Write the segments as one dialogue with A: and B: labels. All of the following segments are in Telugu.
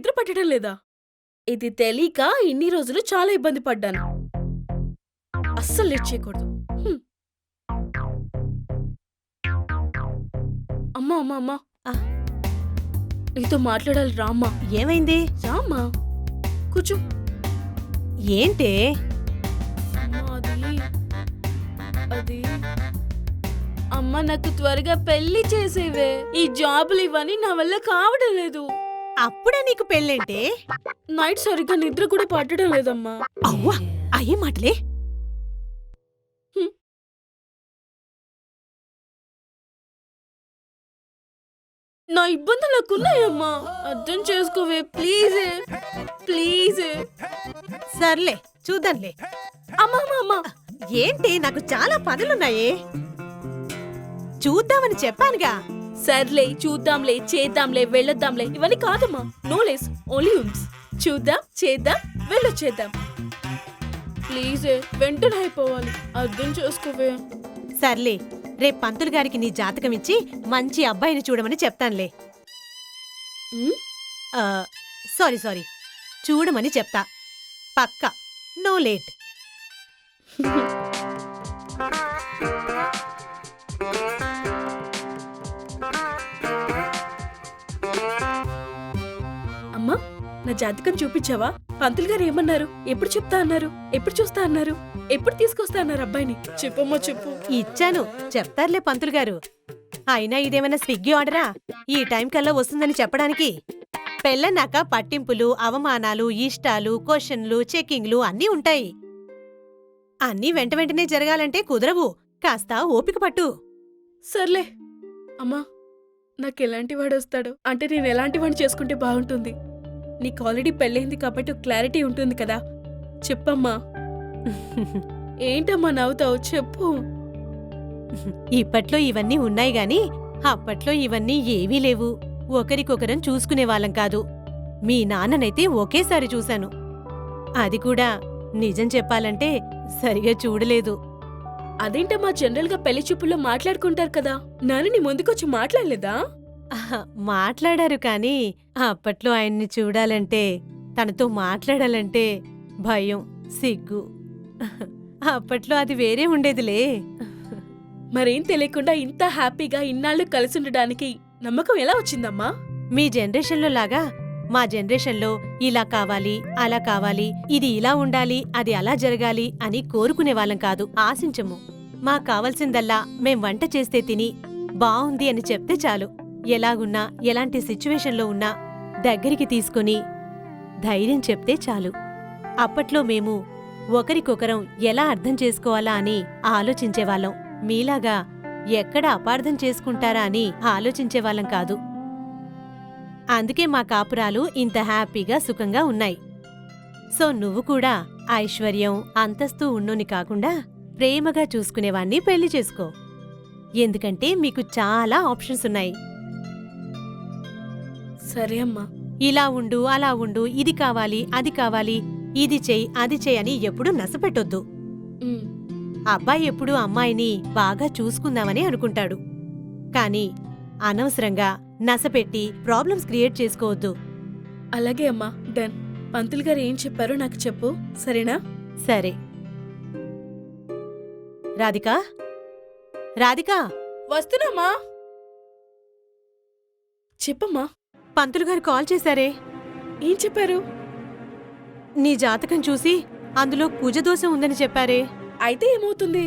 A: నిద్ర పట్టడం లేదా? ఇది తెలియక ఇన్ని రోజులు చాలా ఇబ్బంది పడ్డాను. అస్సలు లేట్ చేయకూడదు. అమ్మా అమ్మా అమ్మా, నీతో మాట్లాడాలి రామ్మా.
B: ఏమైంది?
A: రామ్మా, కూర్చో.
B: ఏంటే?
A: అది అమ్మ, నాకు త్వరగా పెళ్లి చేసేవే. ఈ జాబులు ఇవన్నీ నా వల్ల కావడం లేదు.
B: అప్పుడే నీకు పెళ్ళేంటే?
A: నైట్ సరిగ్గా నిద్ర కూడా పట్టడం లేదమ్మా.
B: అవ్వా, అయ్యే మాటలే.
A: నా ఇబ్బందులు నాకున్నాయమ్మా, అర్థం చేసుకోవే ప్లీజ్ ప్లీజ్.
B: సర్లే, చూద్దాంలే.
A: అమ్మా అమ్మా అమ్మా,
B: ఏంటి, నాకు చాలా పనులున్నాయే. చూద్దామని చెప్పానుగా.
A: సర్లే, చూద్దాంలే, చేద్దాంలే, వెళ్ళొద్దాంలే ఇవన్నీ కాదమ్మా. నో లెస్, ఓన్లీ యూమ్స్. చూద్దాం, చేద్దాం, వెళ్ళొచ్చేద్దాం. ప్లీజ్ వెంటనే అయిపోవాలి, అర్థం చేసుకోవే.
B: సర్లే, రేపు పంతులు గారికి నీ జాతకం ఇచ్చి మంచి అబ్బాయిని చూడమని చెప్తానులే. సారీ సారీ, చూడమని చెప్తా. పక్కా, నో లేట్.
A: అమ్మా, నా జాతకం చూపించావా? పంతులు గారు ఏమన్నారు? ఎప్పుడు చెప్తా అన్నారు? ఎప్పుడు చూస్తా అన్నారు? ఎప్పుడు తీసుకొస్తా అన్నారు అబ్బాయిని? చెప్పమ్మా చెప్పు.
B: ఇచ్చాను, చెప్తారులే పంతులు గారు. అయినా ఇదేమైనా స్విగ్గీ ఆర్డరా ఈ టైం కల్లా వస్తుందని చెప్పడానికి? పెళ్ళన్నాక పట్టింపులు, అవమానాలు, ఇష్టాలు, క్వశ్చన్లు, చెకింగ్లు అన్నీ ఉంటాయి. అన్నీ వెంట వెంటనే జరగాలంటే కుదరవు. కాస్త ఓపిక పట్టు.
A: సర్లే అమ్మా, నాకెలాంటి వాడు వస్తాడు అంటే నేను ఎలాంటి వాడిని చేసుకుంటే బాగుంటుంది? నీకు ఆల్రెడీ పెళ్ళైంది కాబట్టి ఒక క్లారిటీ ఉంటుంది కదా, చెప్పమ్మా. ఏంటమ్మా నవ్వుతావు? చెప్పు.
B: ఇప్పట్లో ఇవన్నీ ఉన్నాయి గాని అప్పట్లో ఇవన్నీ ఏవీ లేవు. ఒకరికొకరం చూసుకునేవాళ్ళం కాదు. మీ నాన్ననైతే ఒకేసారి చూశాను. అది కూడా నిజం చెప్పాలంటే సరిగా చూడలేదు.
A: అదేంటమ్మా, జనరల్ గా పెళ్లి చూపుల్లో మాట్లాడుకుంటారు కదా, నాన్న నీ ముందుకొచ్చి మాట్లాడలేదా?
B: మాట్లాడారు కాని అప్పట్లో ఆయన్ని చూడాలంటే, తనతో మాట్లాడాలంటే భయం, సిగ్గు. అప్పట్లో అది వేరే ఉండేదిలే.
A: మరేం తెలియకుండా ఇంత హ్యాపీగా ఇన్నాళ్ళు కలిసుండడానికి నమ్మకం ఎలా వచ్చిందమ్మా?
B: మీ జనరేషన్లో లాగా మా జనరేషన్లో ఇలా కావాలి, అలా కావాలి, ఇది ఇలా ఉండాలి, అది అలా జరగాలి అని కోరుకునేవాళ్ళం కాదు, ఆశించము. మాకు కావలసిందల్లా మేం వంట చేస్తే తిని బావుంది అని చెప్తే చాలు. ఎలాగున్నా, ఎలాంటి సిచ్యువేషన్లో ఉన్నా దగ్గరికి తీసుకుని ధైర్యం చెప్తే చాలు. అప్పట్లో మేము ఒకరికొకరం ఎలా అర్థం చేసుకోవాలా అని ఆలోచించేవాళ్ళం. మీలాగా ఎక్కడ అపార్థం చేసుకుంటారా అని ఆలోచించేవాళ్ళం కాదు. అందుకే మా కాపురాలు ఇంత హ్యాపీగా, సుఖంగా ఉన్నాయి. సో నువ్వు కూడా ఐశ్వర్యం, అంతస్తు ఉన్నోని కాకుండా ప్రేమగా చూసుకునేవాణ్ణి పెళ్లి చేసుకో. ఎందుకంటే మీకు చాలా ఆప్షన్స్ ఉన్నాయి.
A: సరే అమ్మా.
B: ఇలా ఉండు, అలా ఉండు, ఇది కావాలి, అది కావాలి, ఇది చెయ్యి, అది చెయ్యి అని ఎప్పుడూ నసపెట్టొద్దు. అబ్బాయి ఎప్పుడూ అమ్మాయిని బాగా చూసుకుందామని అనుకుంటాడు. కాని అనవసరంగా నసపెట్టి ప్రాబ్లమ్స్ క్రియేట్ చేసుకోవద్దు.
A: అలాగే అమ్మా, డన్. పంతులు గారు ఏం చెప్పారో నాకు చెప్పు, సరేనా?
B: సరే. రాధికా, రాధికా,
A: వస్తున్నామా. చెప్పమ్మా.
B: పంతులు గారు కాల్ చేశారే.
A: ఏం చెప్పారు?
B: నీ జాతకం చూసి అందులో కుజదోషం ఉందని చెప్పారే.
A: అయితే ఏమవుతుంది?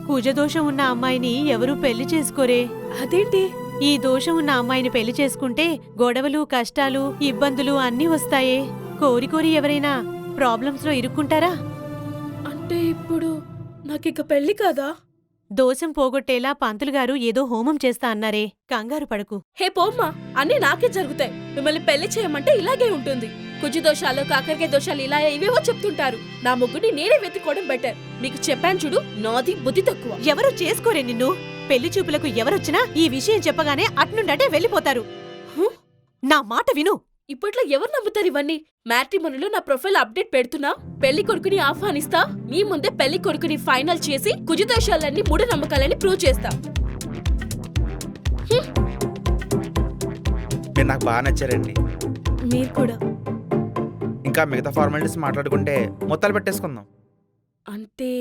B: కుజదోషం ఉన్న అమ్మాయిని ఎవరూ పెళ్లి చేసుకోరే.
A: అదేంటి?
B: ఈ దోషం ఉన్న అమ్మాయిని పెళ్లి చేసుకుంటే గొడవలు, కష్టాలు, ఇబ్బందులు అన్నీ వస్తాయే. కోరి కోరి ఎవరైనా ప్రాబ్లమ్స్ లో ఇరుక్కుంటారా?
A: అంటే ఇప్పుడు నాకిక పెళ్లి కాదా?
B: దోషం పోగొట్టేలా పంతులు గారు ఏదో హోమం చేస్తా అన్నారే. కంగారు పడకు.
A: హే పోమ్మా, అన్నీ నాకే జరుగుతాయి. మిమ్మల్ని పెళ్లి చేయమంటే ఇలాగే ఉంటుంది. కుజి దోషాలు, కాకరకాయ దోషాలు ఇలా ఇవేవో చెప్తుంటారు. నా ముగ్గుని నేనే వెతుక్కోవడం బెటర్. మీకు చెప్పాను చూడు, నాది బుద్ధి తక్కువ.
B: ఎవరు చేసుకోరే నిన్ను. పెళ్లి చూపులకు ఎవరొచ్చినా ఈ విషయం చెప్పగానే అట్నుండటే వెళ్ళిపోతారు. నా మాట విను.
A: ఇప్పట్లో ఎవరు నమ్ముతారు ఇవన్నీ? మ్యాట్రిమోనీలో నా ప్రొఫైల్ అప్డేట్ పెడుతున్నా, పెళ్లి కొడుకుని ఆహ్వానిస్తా, మీ ముందే పెళ్లి కొడుకుని ఫైనల్ చేసి కుజదోషాలన్నీ మూఢనమ్మకాలని ప్రూవ్ చేస్తా.
C: మీరు నాకు బాగా నచ్చారండి.
A: మీరు కూడా.
C: ఇంకా మిగతా ఫార్మాలిటీస్ మాట్లాడుకుంటే మొత్తాలు పెట్టేసుకుందాం.
A: అంటే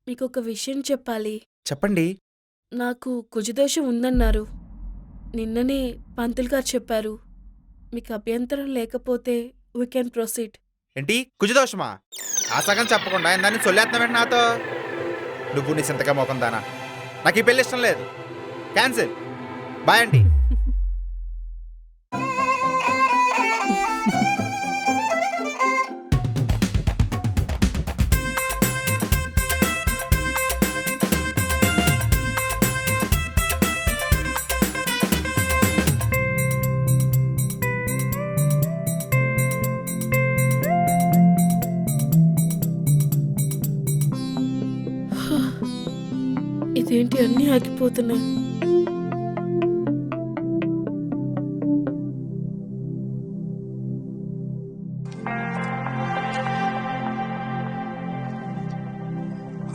A: మీకు ఒక విషయం చెప్పాలి.
C: చెప్పండి.
A: నాకు కుజదోషం ఉందన్నారు. నిన్ననే పంతులు గారు చెప్పారు. మీకు అభ్యంతరం లేకపోతే వీ కెన్ ప్రొసీడ్.
C: ఏంటి కుజదోషమా? ఆ సగం చెప్పకుండా దాన్ని సొల్లేస్తున్నావేంటి నాతో? నువ్వు నీ సింతగా మోకం దానా. నాకు ఈ పెళ్ళి ఇష్టం లేదు. క్యాన్సిల్. బాయ్ అండి.
A: ఇదేంటి అన్నీ ఆగిపోతున్నాయి.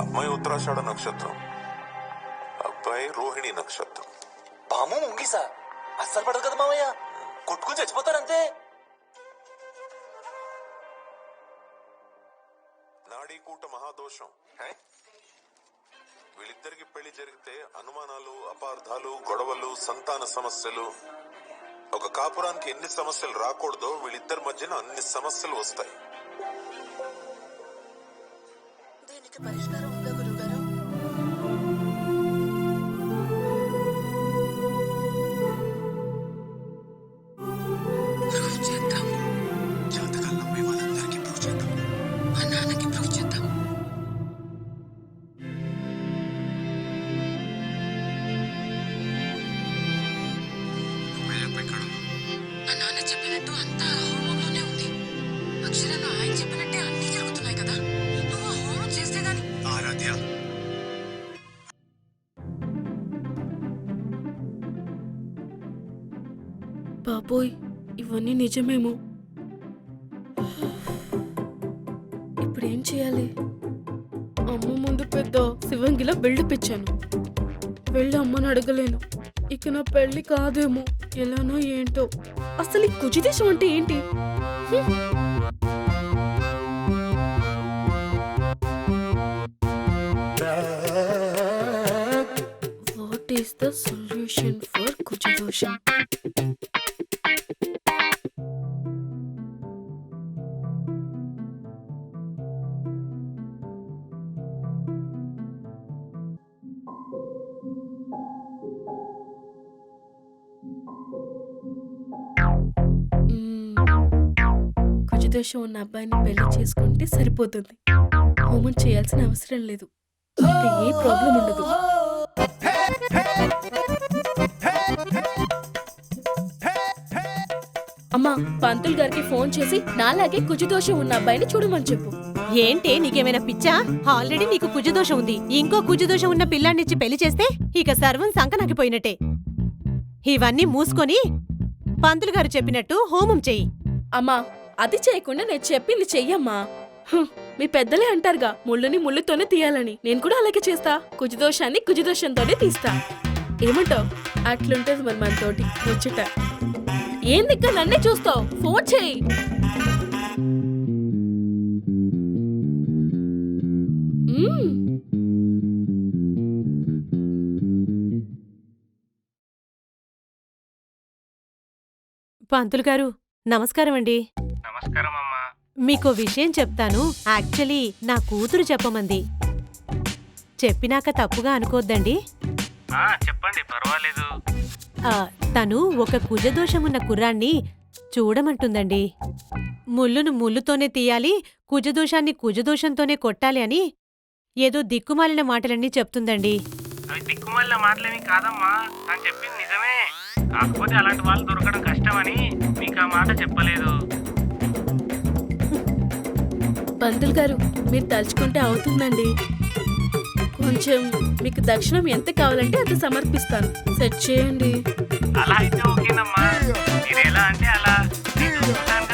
D: అమ్మాయి ఉత్తరాషాఢ నక్షత్రం, అబ్బాయి రోహిణి నక్షత్రం.
E: పాము ముంగిసా అస్సలు పడదు కదా మామయ్య, కొట్టుకుని చచ్చిపోతారంతే.
D: నాడీకూట మహాదోషం. వీళ్ళిద్దరికి పెళ్లి జరిగితే అనుమానాలు, అపార్థాలు, గొడవలు, సంతాన సమస్యలు. ఒక కాపురానికి ఎన్ని సమస్యలు రాకూడదో వీళ్ళిద్దరి మధ్యన అన్ని సమస్యలు వస్తాయి.
E: దీనికి పరిష్కారం ఉందా గురుగారు? ప్రూవ్ చేద్దాం. జాతకాలు నమ్మే వాళ్ళందరికీ ప్రూవ్ చేద్దాం. మా నాన్నకి ప్రూవ్ చేద్దాం. మా నాన్న చెప్పినట్టు అంతా హోమంలోనే ఉంది. అక్షరాలు ఆయన చెప్పినట్టే అన్ని జరుగుతున్నాయి కదా. నువ్వు ఆ హోమం చేస్తే గాని.
D: ఆరాధ్య,
A: బాబోయ్, ఇవన్నీ నిజమేమో. ఇప్పుడేం చేయాలి? అమ్మ ముందు పెద్ద శివంగిలా బిల్డప్ ఇచ్చాను. వెళ్ళి అమ్మని అడగలేను. ఇక నా పెళ్లి కాదేమో. ఎలానో ఏంటో. అసలు ఈ కుజిదేశం అంటే ఏంటి? What is the solution for కుజిదోషం? కుజదోషం ఉన్న అబ్బాయిని పెళ్లి చేసుకుంటే సరిపోతుంది. హోమం చేయాల్సిన అవసరం లేదు. ఇంకా ఏ ప్రాబ్లం ఉండదు. అమ్మా, పంతులు గారికి ఫోన్ చేసి నాలాగే కుజదోషం ఉన్న అబ్బాయిని చూడమని చెప్పు.
B: ఏంటే నీకేమైనా పిచ్చా? ఆల్రెడీ నీకు కుజదోషం ఉంది. ఇంకో కుజదోషం ఉన్న పిల్లాన్నిచ్చి పెళ్లి చేస్తే ఇక సర్వం సంకనాకిపోయినట్టే. ఇవన్నీ మూసుకొని పంతులు గారు చెప్పినట్టు హోమం చెయ్యి.
A: అమ్మా, అది చేయకుండా నేను చెప్పింది చెయ్యమ్మా. మీ పెద్దలే అంటారుగా, ముళ్ళుని ముళ్ళుతోనే తీయాలని. నేను కూడా అలాగే చేస్తా. కుజదోషాన్ని కుజదోషంతోనే తీస్తా. ఏమంటావు? అట్లుంటది మరి మనతోటి ముచ్చట. ఏందిక్క నన్నే చూస్తావు? ఫోన్ చేయి.
B: పంతులు గారు నమస్కారం అండి.
F: నమస్కారం అమ్మా.
B: మీకో విషయం చెప్తాను. యాక్చువల్లీ నా కూతురు చెప్పమంది. చెప్పినాక తప్పుగా అనుకోద్దండి.
F: చెప్పండి, పర్వాలేదు.
B: తను ఒక కుజదోషమున్న కుర్రాన్ని చూడమంటుందండి. ముళ్ళును ముళ్ళుతోనే తీయాలి, కుజదోషాన్ని కుజదోషంతోనే కొట్టాలి అని ఏదో దిక్కుమాలిన మాటలన్నీ చెప్తుందండి.
F: అవి దిక్కుమాలిన మాటలేమి కాదమ్మా, అని చెప్పింది నిజమే. కాకపోతే అలాంటి వాళ్ళు దొరకడం కష్టమని మీకు ఆ మాట చెప్పలేదు.
A: పంతులు గారు, మీరు తలుచుకుంటే అవుతుందండి. కొంచెం మీకు దక్షిణం ఎంత కావాలంటే అంత సమర్పిస్తాను. సెట్ చేయండి.
F: అలా అయితే ఓకేనమ్మా. మీరు ఎలా అంటే అలా. నేను చూడటానికి